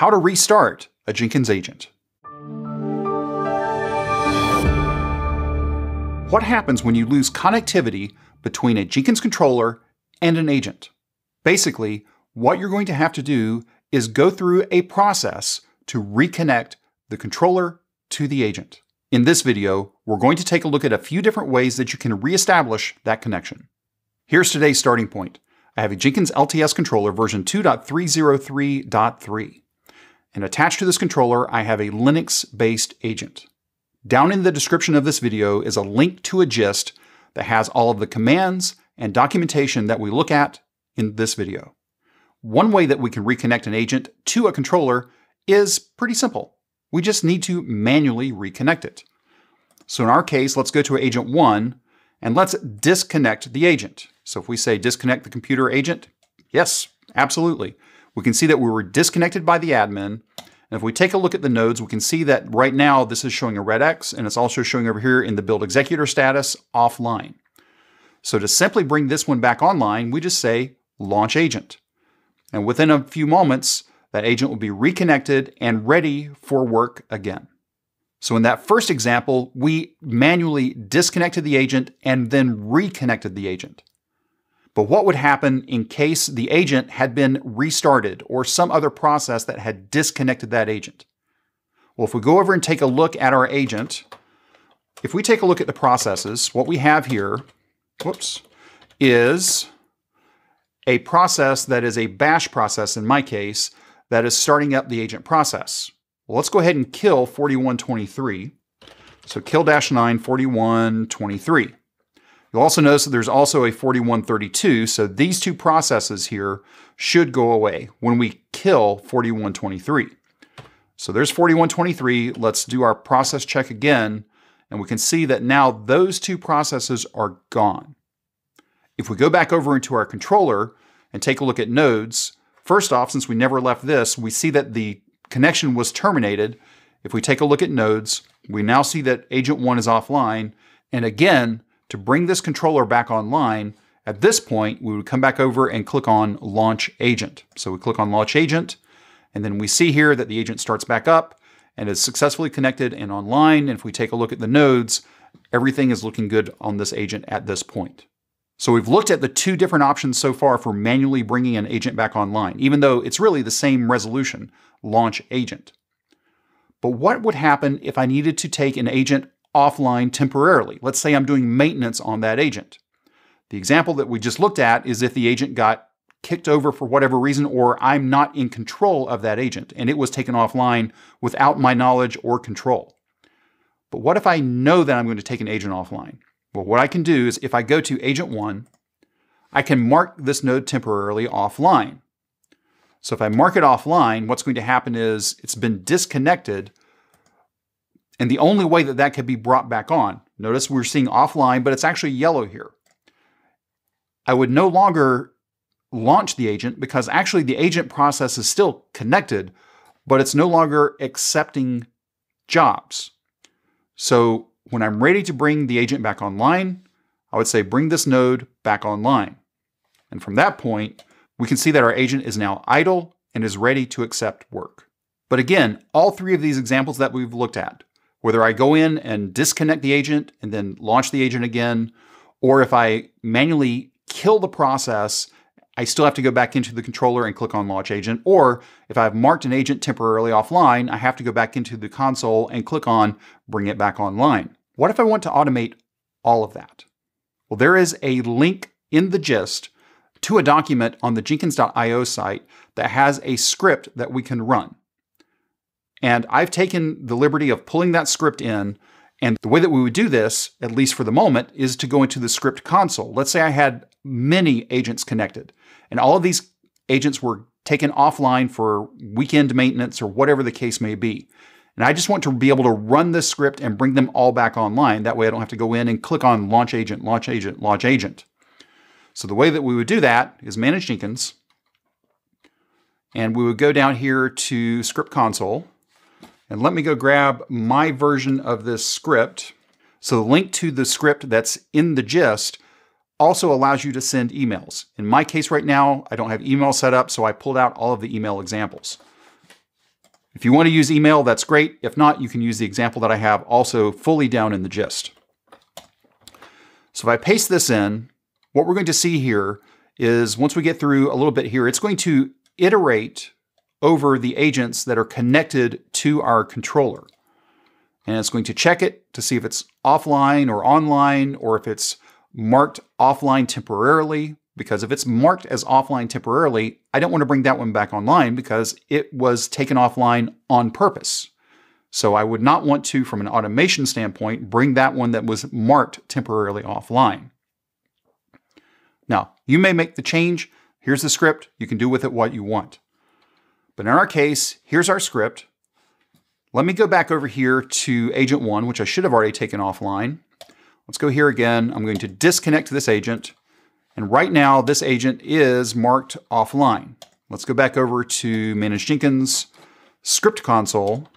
How to restart a Jenkins agent. What happens when you lose connectivity between a Jenkins controller and an agent? Basically, what you're going to have to do is go through a process to reconnect the controller to the agent. In this video, we're going to take a look at a few different ways that you can reestablish that connection. Here's today's starting point. I have a Jenkins LTS controller version 2.303.3. And attached to this controller, I have a Linux-based agent. Down in the description of this video is a link to a gist that has all of the commands and documentation that we look at in this video. One way that we can reconnect an agent to a controller is pretty simple. We just need to manually reconnect it. So in our case, let's go to agent 1 and let's disconnect the agent. So if we say disconnect the computer agent, yes, absolutely. We can see that we were disconnected by the admin. And if we take a look at the nodes, we can see that right now this is showing a red X, and it's also showing over here in the build executor status offline. So to simply bring this one back online, we just say launch agent. And within a few moments, that agent will be reconnected and ready for work again. So in that first example, we manually disconnected the agent and then reconnected the agent. But what would happen in case the agent had been restarted or some other process that had disconnected that agent? Well, if we go over and take a look at our agent, if we take a look at the processes, what we have here, is a process that is a bash process in my case, that is starting up the agent process. Well, let's go ahead and kill 4123. So kill-9 4123. You'll also notice that there's also a 4132, so these two processes here should go away when we kill 4123. So there's 4123. Let's do our process check again, and we can see that now those two processes are gone. If we go back over into our controller and take a look at nodes, first off, since we never left this, we see that the connection was terminated. If we take a look at nodes, we now see that agent 1 is offline, and again, to bring this controller back online, at this point, we would come back over and click on Launch Agent. So we click on Launch Agent, and then we see here that the agent starts back up and is successfully connected and online. And if we take a look at the nodes, everything is looking good on this agent at this point. So we've looked at the two different options so far for manually bringing an agent back online, even though it's really the same resolution, Launch Agent. But what would happen if I needed to take an agent offline temporarily? Let's say I'm doing maintenance on that agent. The example that we just looked at is if the agent got kicked over for whatever reason, or I'm not in control of that agent and it was taken offline without my knowledge or control. But what if I know that I'm going to take an agent offline? Well, what I can do is if I go to agent 1, I can mark this node temporarily offline. So if I mark it offline, what's going to happen is it's been disconnected. And the only way that that could be brought back on, notice we're seeing offline, but it's actually yellow here. I would no longer launch the agent because actually the agent process is still connected, but it's no longer accepting jobs. So when I'm ready to bring the agent back online, I would say bring this node back online. And from that point, we can see that our agent is now idle and is ready to accept work. But again, all three of these examples that we've looked at, whether I go in and disconnect the agent and then launch the agent again, or if I manually kill the process, I still have to go back into the controller and click on Launch Agent. Or if I've marked an agent temporarily offline, I have to go back into the console and click on Bring it back online. What if I want to automate all of that? Well, there is a link in the gist to a document on the Jenkins.io site that has a script that we can run. And I've taken the liberty of pulling that script in, and the way that we would do this, at least for the moment, is to go into the script console. Let's say I had many agents connected, and all of these agents were taken offline for weekend maintenance or whatever the case may be. And I just want to be able to run this script and bring them all back online. That way I don't have to go in and click on Launch Agent, Launch Agent, Launch Agent. So the way that we would do that is Manage Jenkins, and we would go down here to Script Console. And let me go grab my version of this script. So the link to the script that's in the gist also allows you to send emails. In my case right now, I don't have email set up, so I pulled out all of the email examples. If you want to use email, that's great. If not, you can use the example that I have also fully down in the gist. So if I paste this in, what we're going to see here is once we get through a little bit here, it's going to iterate over the agents that are connected to our controller. And it's going to check it to see if it's offline or online, or if it's marked offline temporarily. Because if it's marked as offline temporarily, I don't want to bring that one back online because it was taken offline on purpose. So I would not want to, from an automation standpoint, bring that one that was marked temporarily offline. Now, you may make the change. Here's the script. You can do with it what you want. But in our case, here's our script. Let me go back over here to agent 1, which I should have already taken offline. Let's go here again. I'm going to disconnect this agent. And right now, this agent is marked offline. Let's go back over to Manage Jenkins, Script Console,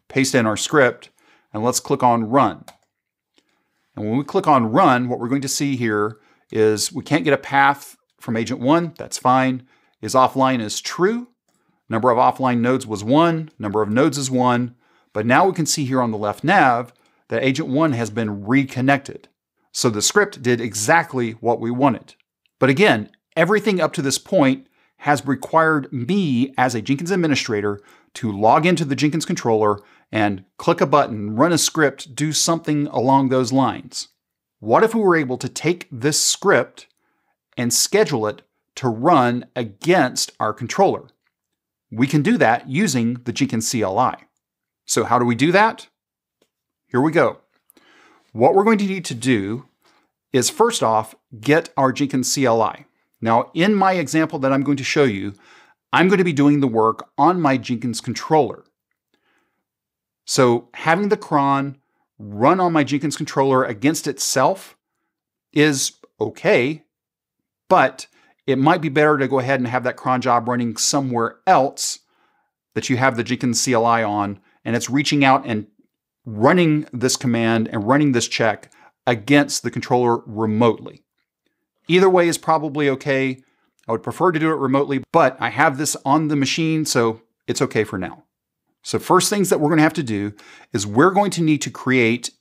paste in our script, and let's click on Run. And when we click on Run, what we're going to see here is we can't get a path from agent 1. That's fine. Is offline is true. Number of offline nodes was 1. Number of nodes is 1. But now we can see here on the left nav that agent 1 has been reconnected. So the script did exactly what we wanted. But again, everything up to this point has required me as a Jenkins administrator to log into the Jenkins controller and click a button, run a script, do something along those lines. What if we were able to take this script and schedule it to run against our controller? We can do that using the Jenkins CLI. So how do we do that? Here we go. What we're going to need to do is first off, get our Jenkins CLI. Now, in my example that I'm going to show you, I'm going to be doing the work on my Jenkins controller. So having the cron run on my Jenkins controller against itself is okay, but it might be better to go ahead and have that cron job running somewhere else that you have the Jenkins CLI on, and it's reaching out and running this command and running this check against the controller remotely. Either way is probably okay. I would prefer to do it remotely, but I have this on the machine, so it's okay for now. So first things that we're going to have to do is we're going to need to create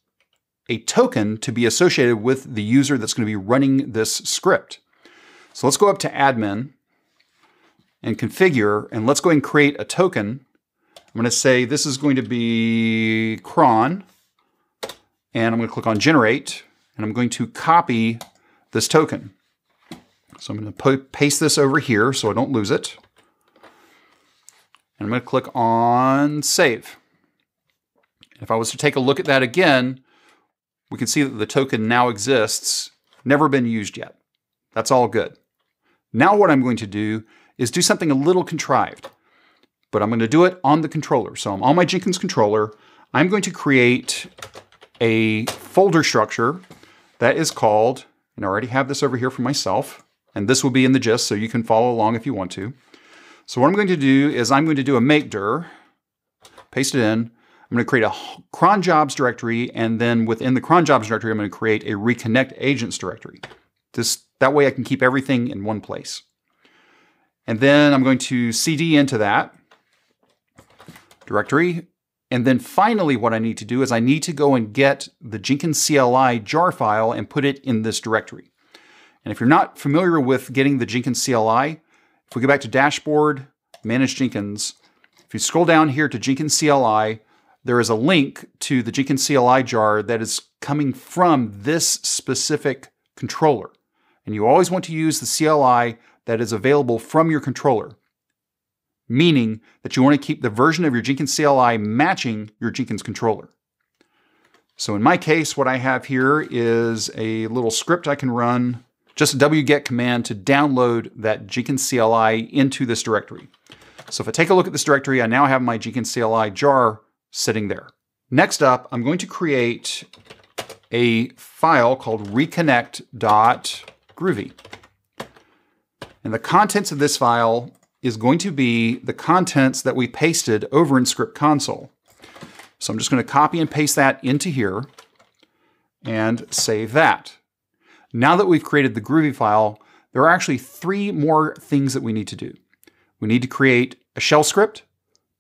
a token to be associated with the user that's going to be running this script. So let's go up to admin and configure, and let's go ahead and create a token. I'm going to say this is going to be cron, and I'm going to click on generate, and I'm going to copy this token. So I'm going to paste this over here so I don't lose it. And I'm going to click on save. If I was to take a look at that again, we can see that the token now exists, never been used yet. That's all good. Now what I'm going to do is do something a little contrived, but I'm going to do it on the controller. So I'm on my Jenkins controller. I'm going to create a folder structure that is called, and I already have this over here for myself, and this will be in the gist so you can follow along if you want to. So what I'm going to do is I'm going to do a make dir, paste it in. I'm going to create a cron jobs directory, and then within the cron jobs directory, I'm going to create a reconnect agents directory. That way I can keep everything in one place. And then I'm going to cd into that directory. And then finally what I need to do is I need to go and get the Jenkins CLI jar file and put it in this directory. And if you're not familiar with getting the Jenkins CLI, if we go back to dashboard, manage Jenkins, if you scroll down here to Jenkins CLI, there is a link to the Jenkins CLI jar that is coming from this specific controller. And you always want to use the CLI that is available from your controller, meaning that you want to keep the version of your Jenkins CLI matching your Jenkins controller. So in my case, what I have here is a little script I can run, just a wget command to download that Jenkins CLI into this directory. So if I take a look at this directory, I now have my Jenkins CLI jar sitting there. Next up, I'm going to create a file called reconnect.groovy. And the contents of this file is going to be the contents that we pasted over in Script Console. So I'm just going to copy and paste that into here and save that. Now that we've created the Groovy file, there are actually 3 more things that we need to do. We need to create a shell script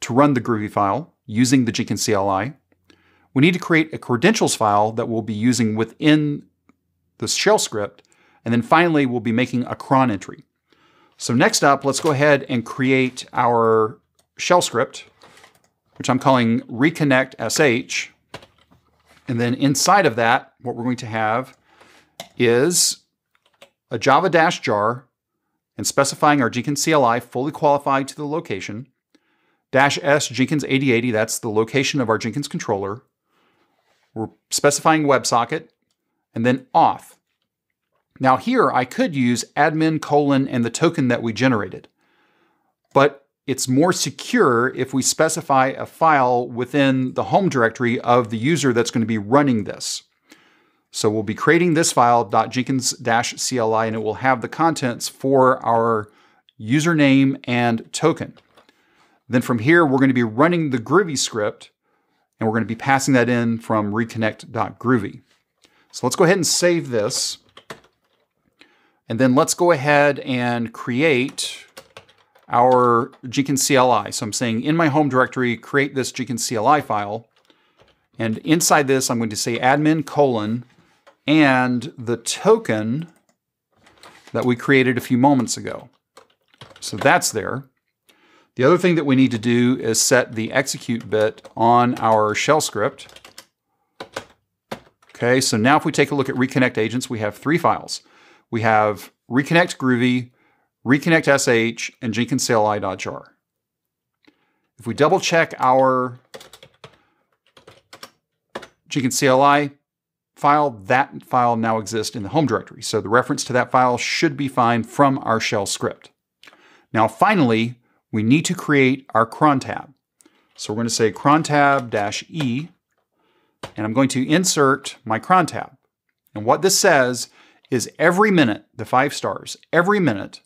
to run the Groovy file using the Jenkins CLI. We need to create a credentials file that we'll be using within the shell script. And then finally, we'll be making a cron entry. So next up, let's go ahead and create our shell script, which I'm calling reconnect sh. And then inside of that, what we're going to have is a java-jar and specifying our Jenkins CLI fully qualified to the location, -s Jenkins 8080, that's the location of our Jenkins controller. We're specifying WebSocket, and then auth. Now here I could use admin : and the token that we generated, but it's more secure if we specify a file within the home directory of the user that's going to be running this. So we'll be creating this file .jenkins-cli, and it will have the contents for our username and token. Then from here, we're going to be running the Groovy script, and we're going to be passing that in from reconnect.groovy. So let's go ahead and save this. And then let's go ahead and create our Jenkins CLI. So I'm saying in my home directory, create this Jenkins CLI file. And inside this, I'm going to say admin : and the token that we created a few moments ago. So that's there. The other thing that we need to do is set the execute bit on our shell script. Okay, so now if we take a look at reconnect agents, we have 3 files. We have reconnect groovy, reconnect sh, and Jenkins CLI.jar. If we double check our Jenkins CLI file, that file now exists in the home directory. So the reference to that file should be fine from our shell script. Now finally, we need to create our cron tab. So we're going to say cron tab -e, and I'm going to insert my cron tab. And what this says is every minute, the 5 stars, every minute,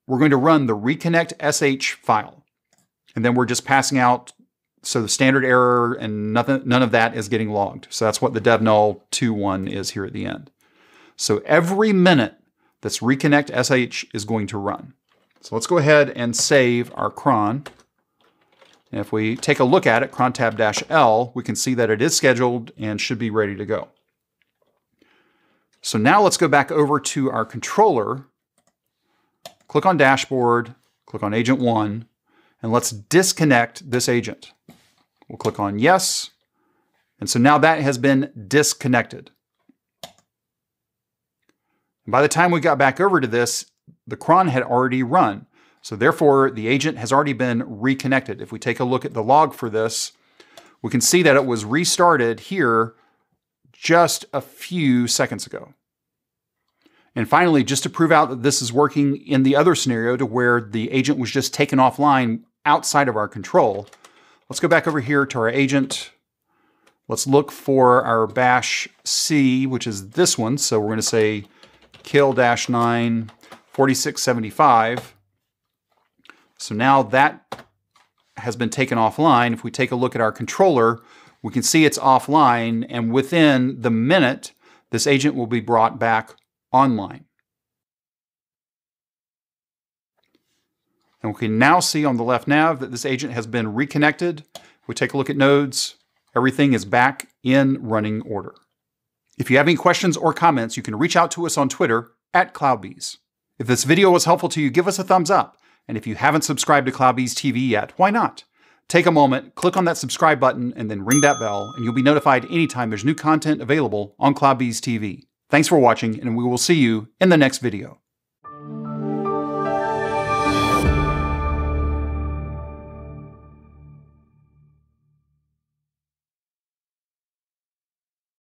we're going to run the reconnect sh file. And then we're just passing out, so the standard error and none of that is getting logged. So that's what the dev null 2.1 is here at the end. So every minute this reconnect sh is going to run. So let's go ahead and save our cron. And if we take a look at it, cron tab -l, we can see that it is scheduled and should be ready to go. So now let's go back over to our controller, click on dashboard, click on agent 1, and let's disconnect this agent. We'll click on yes, and so now that has been disconnected. And by the time we got back over to this, the cron had already run. So therefore, the agent has already been reconnected. If we take a look at the log for this, we can see that it was restarted here just a few seconds ago. And finally, just to prove out that this is working in the other scenario to where the agent was just taken offline outside of our control, let's go back over here to our agent. Let's look for our bash C, which is this one. So we're going to say kill -9 4675. So now that has been taken offline. If we take a look at our controller, we can see it's offline, and within the minute, this agent will be brought back online. And we can now see on the left nav that this agent has been reconnected. If we take a look at nodes, everything is back in running order. If you have any questions or comments, you can reach out to us on Twitter @CloudBees. If this video was helpful to you, give us a thumbs up. And if you haven't subscribed to CloudBees TV yet, why not? Take a moment, click on that subscribe button, and then ring that bell, and you'll be notified anytime there's new content available on CloudBees TV. Thanks for watching, and we will see you in the next video.